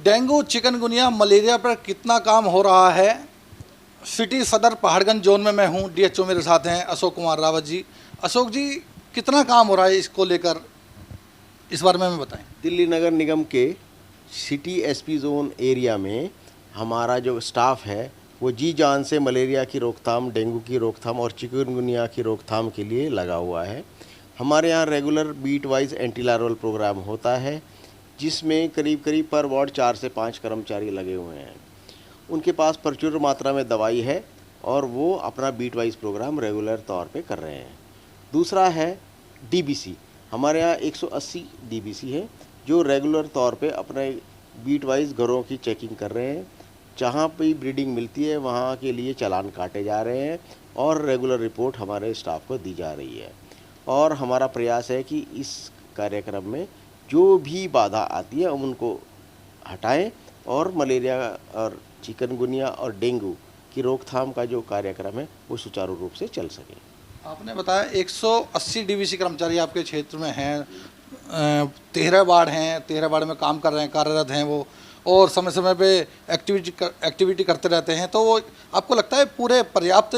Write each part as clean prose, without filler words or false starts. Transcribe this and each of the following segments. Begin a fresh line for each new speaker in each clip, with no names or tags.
Dengue, chikungunya, malaria पर कितना काम हो रहा है। सिटी सदर पहाड़गंज जोन में मैं हूँ। डीएचओ मेरे साथ हैं अशोक कुमार रावत जी। अशोक जी, कितना काम हो रहा है इसको लेकर, इस बारे में हमें बताएं।
दिल्ली नगर निगम के सिटी एसपी जोन एरिया में हमारा जो स्टाफ है वो जी जान से मलेरिया की रोकथाम, डेंगू की रोकथाम और चिकनगुनिया की रोकथाम के लिए लगा हुआ है। हमारे यहाँ regular beat wise anti larval programme होता है, जिसमें करीब पर वार्ड 4 से 5 कर्मचारी लगे हुए हैं। उनके पास प्रचुर मात्रा में दवाई है और वो अपना बीट वाइज प्रोग्राम रेगुलर तौर पे कर रहे हैं। दूसरा है डीबीसी। हमारे यहाँ 180 डीबीसी है जो रेगुलर तौर पे अपने बीट वाइज घरों की चेकिंग कर रहे हैं। जहाँ पे ब्रीडिंग मिलती है वहाँ के लिए चालान काटे जा रहे हैं और रेगुलर रिपोर्ट हमारे स्टाफ को दी जा रही है। और हमारा प्रयास है कि इस कार्यक्रम में जो भी बाधा आती है हम उनको हटाएं और मलेरिया और चिकनगुनिया और डेंगू की रोकथाम का जो कार्यक्रम है वो सुचारू रूप से चल सके।
आपने बताया 180 डीबीसी कर्मचारी आपके क्षेत्र में हैं, 13 वार्ड हैं, 13 वार्ड में काम कर रहे हैं, कार्यरत हैं वो, और समय समय पे एक्टिविटी करते रहते हैं। तो वो आपको लगता है पूरे पर्याप्त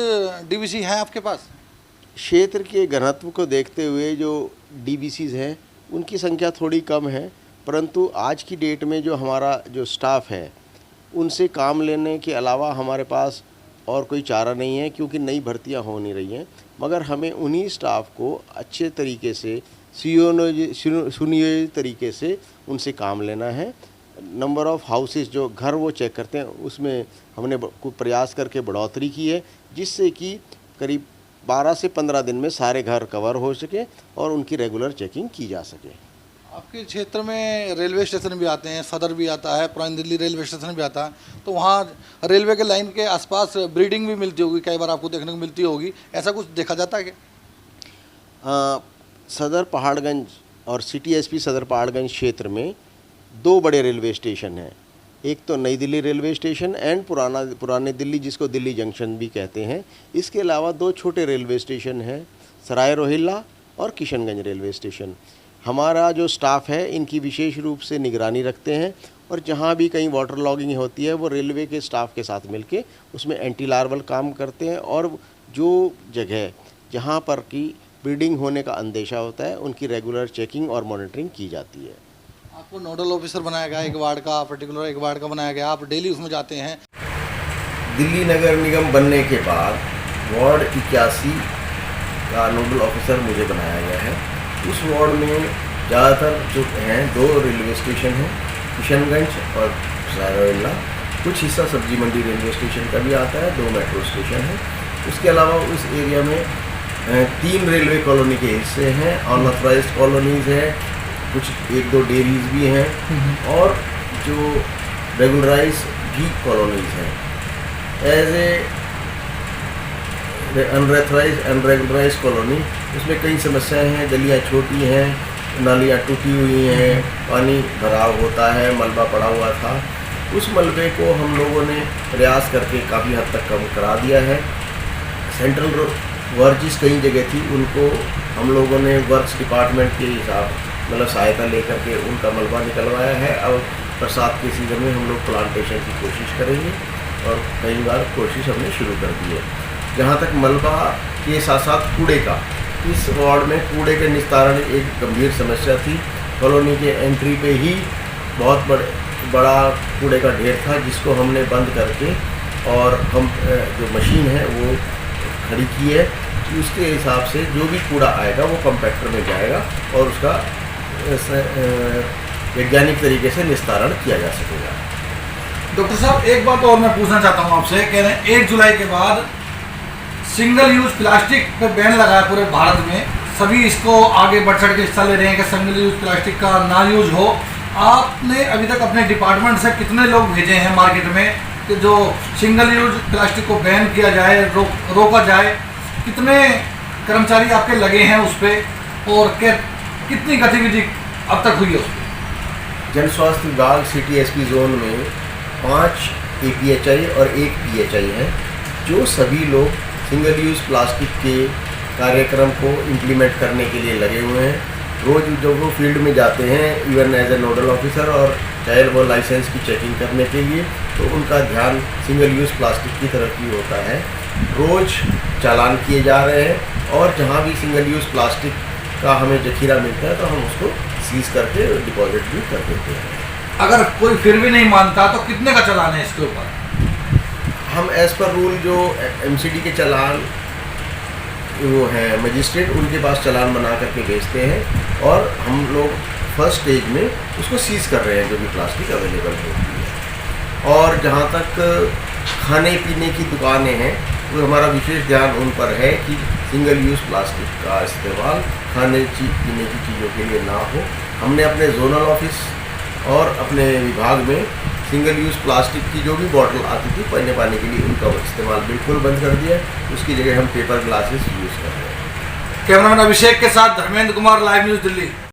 डीबीसी हैं आपके पास?
क्षेत्र के घनत्व को देखते हुए जो डीबीसीज हैं उनकी संख्या थोड़ी कम है, परंतु आज की डेट में जो हमारा जो स्टाफ है उनसे काम लेने के अलावा हमारे पास और कोई चारा नहीं है, क्योंकि नई भर्तियां हो नहीं रही हैं। मगर हमें उन्हीं स्टाफ को अच्छे तरीके से सुनियोजित तरीके से उनसे काम लेना है। नंबर ऑफ़ हाउसेस जो घर वो चेक करते हैं उसमें हमने प्रयास करके बढ़ोतरी की है, जिससे कि करीब 12 से 15 दिन में सारे घर कवर हो सके और उनकी रेगुलर चेकिंग की जा सके।
आपके क्षेत्र में रेलवे स्टेशन भी आते हैं, सदर भी आता है, पुरानी दिल्ली रेलवे स्टेशन भी आता है, तो वहाँ रेलवे के लाइन के आसपास ब्रीडिंग भी मिलती होगी, कई बार आपको देखने को मिलती होगी, ऐसा कुछ देखा जाता है क्या?
सदर पहाड़गंज और सिटी एसपी सदर पहाड़गंज क्षेत्र में 2 बड़े रेलवे स्टेशन हैं। एक तो नई दिल्ली रेलवे स्टेशन एंड पुराने दिल्ली, जिसको दिल्ली जंक्शन भी कहते हैं। इसके अलावा 2 छोटे रेलवे स्टेशन हैं, सराय रोहिल्ला और किशनगंज रेलवे स्टेशन। हमारा जो स्टाफ है इनकी विशेष रूप से निगरानी रखते हैं और जहाँ भी कहीं वाटर लॉगिंग होती है वो रेलवे के स्टाफ के साथ मिलके उसमें एंटी लार्वल काम करते हैं और जो जगह जहाँ पर की ब्रीडिंग होने का अंदेशा होता है उनकी रेगुलर चेकिंग और मॉनिटरिंग की जाती है।
आपको नोडल ऑफिसर बनाया गया, एक वार्ड का, पर्टिकुलर एक वार्ड का बनाया गया, आप डेली उसमें जाते हैं।
दिल्ली नगर निगम बनने के बाद वार्ड 81 का नोडल ऑफिसर मुझे बनाया गया है। उस वार्ड में ज़्यादातर जो हैं 2 रेलवे स्टेशन हैं, किशनगंज और सरायरोहिल्ला। कुछ हिस्सा सब्जी मंडी रेलवे स्टेशन का भी आता है, 2 मेट्रो स्टेशन हैं। उसके अलावा उस एरिया में 3 रेलवे कॉलोनी के हिस्से हैं, अनऑथराइज्ड कॉलोनीज़ हैं, कुछ 1-2 डेयरीज भी हैं और जो रेगुलराइज भी कॉलोनीज़ हैं। एज ए अनरेगुलराइज कॉलोनी उसमें कई समस्याएं हैं, गलियां छोटी हैं, नालियां टूटी हुई हैं, पानी भराव होता है, मलबा पड़ा हुआ था। उस मलबे को हम लोगों ने प्रयास करके काफ़ी हद तक कम करा दिया है। सेंट्रल वर्जिस कई जगह थी, उनको हम लोगों ने वर्क्स डिपार्टमेंट के हिसाब मतलब सहायता लेकर के उनका मलबा निकलवाया है। अब बरसात के सीज़न में हम लोग प्लांटेशन की कोशिश करेंगे और कई बार कोशिश हमने शुरू कर दी है। जहाँ तक मलबा के साथ साथ कूड़े का, इस वार्ड में कूड़े के निस्तारण एक गंभीर समस्या थी। कॉलोनी के एंट्री पे ही बहुत बड़ा कूड़े का ढेर था, जिसको हमने बंद करके और हम जो मशीन है वो खड़ी की है। उसके हिसाब से जो भी कूड़ा आएगा वो कंपैक्टर में जाएगा और उसका वैज्ञानिक तरीके से निस्तारण किया जा सकेगा।
डॉक्टर साहब, एक बात और मैं पूछना चाहता हूँ आपसे। कह रहे हैं 1 जुलाई के बाद सिंगल यूज़ प्लास्टिक पर बैन लगाया पूरे भारत में, सभी इसको आगे बढ़ चढ़ के हिस्सा ले रहे हैं कि सिंगल यूज़ प्लास्टिक का ना यूज़ हो। आपने अभी तक अपने डिपार्टमेंट से कितने लोग भेजे हैं मार्केट में कि जो सिंगल यूज़ प्लास्टिक को बैन किया जाए, रोका जाए? कितने कर्मचारी आपके लगे हैं उस पर और कितनी गतिविधि अब तक हुई है उस पर?
जन स्वास्थ्य विभाग सिटी एसपी जोन में 5 APHI और 1 PHI है, जो सभी लोग सिंगल यूज़ प्लास्टिक के कार्यक्रम को इम्प्लीमेंट करने के लिए लगे हुए हैं। रोज़ जब वो फील्ड में जाते हैं, even as a nodal officer और चाहे वो लाइसेंस की चेकिंग करने के लिए, तो उनका ध्यान सिंगल यूज़ प्लास्टिक की तरफ ही होता है। रोज़ चालान किए जा रहे हैं और जहाँ भी सिंगल यूज़ प्लास्टिक का हमें जखीरा मिलता है तो हम उसको सीज करके डिपॉजिट भी कर देते हैं।
अगर कोई फिर भी नहीं मानता तो कितने का चालान है इसके ऊपर?
हम एज़ पर रूल जो एमसीडी के चालान वो हैं मजिस्ट्रेट, उनके पास चालान बना करके भेजते हैं और हम लोग फर्स्ट स्टेज में उसको सीज कर रहे हैं जो भी प्लास्टिक अवेलेबल होती है। और जहाँ तक खाने पीने की दुकानें हैं, वो हमारा विशेष ध्यान उन पर है कि सिंगल यूज़ प्लास्टिक का इस्तेमाल खाने पीने की चीज़ों के लिए ना हो। हमने अपने जोनल ऑफिस और अपने विभाग में सिंगल यूज़ प्लास्टिक की जो भी बॉटल आती थी पीने पानी के लिए, उनका इस्तेमाल बिल्कुल बंद कर दिया। उसकी जगह हम पेपर ग्लासेस यूज़ कर रहे हैं।
कैमरामैन अभिषेक के साथ धर्मेंद्र कुमार, लाइव न्यूज़ दिल्ली।